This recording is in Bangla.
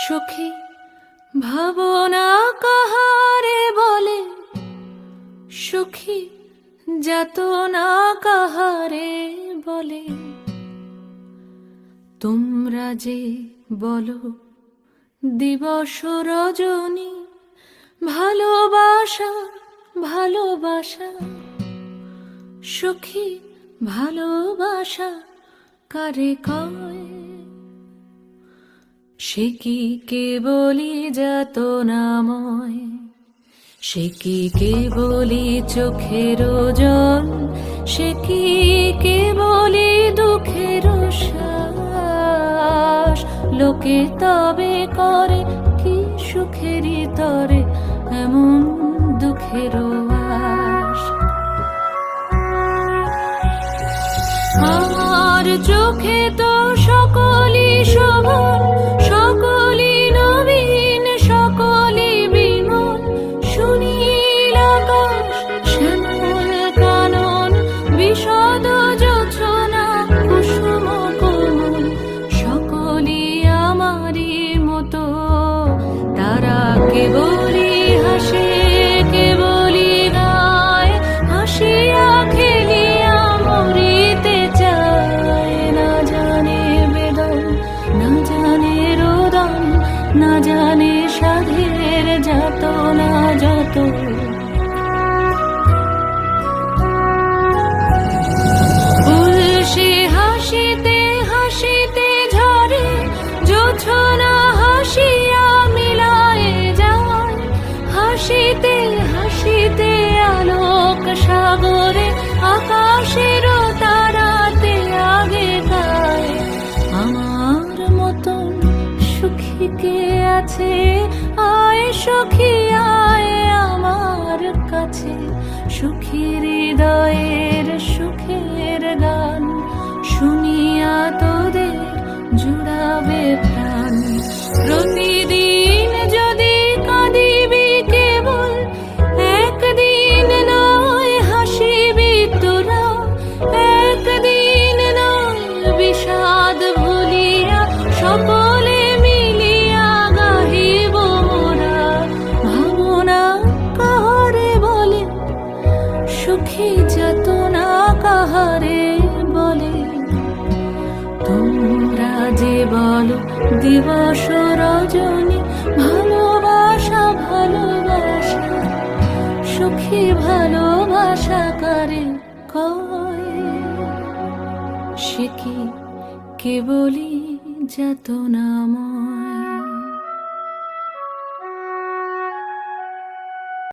সখী ভাবনা কাহারে বলে, সখী যাতনা কাহারে বলে। তোমরা যে বলো দিবস রজনী, ভালোবাসা ভালোবাসা, সখী ভালোবাসা কারে কয়? সে কি কেবলি যাতনাময়, সে কি কেবলি চোখের জল, সে কি কেবলি দুঃখের শ্বাস। লোকে তবে করে কি সুখেরই তরে এমন দুঃখের আশ। আমার চোখে তো সকলই শোভন, সকলই নবীন, সকলই বিমল। সুনীল আকাশ, শ্যামল কানন, বিশদ যোছনা, কুসুম কোমল, সকলই আমারই মতো। তারা কেবলই হাসে, কেবলই গায়, হাসিয়া খেলিয়া মরিতে চায়। না জানে বেদন, না জানে রোদন, না জানে সাধের যাতনা যত। ফুল সে হাসিতে হাসিতে ঝরে, জোছনা হাসিয়া মিলায় যায়। হাসিতে হাসিতে আলোক সাগরে, আকাশের তারাতে আগে গায়। আমার মতন সুখী কে আছে? আয় সখী আয় আমার কাছে। সুখী হৃদয়ের সুখের গান শুনিয়া তোদের জুড়াবে প্রাণ। প্রতিদিন যদি কাঁদিবি কেবল, একদিন নয় হাসিবি তোরা। একদিন নয় বিষাদ ভুলিয়া, সকলে মিলিয়া গাহিব মোরা। ভাবনা কাহারে বলে, সুখী যাতনা কাহারে বলে। তোমরা যে বলো দিবস রজনী, ভালোবাসা ভালোবাসা, সুখী ভালোবাসা কারে কয়? সে কি কেবলি যাতনাময়।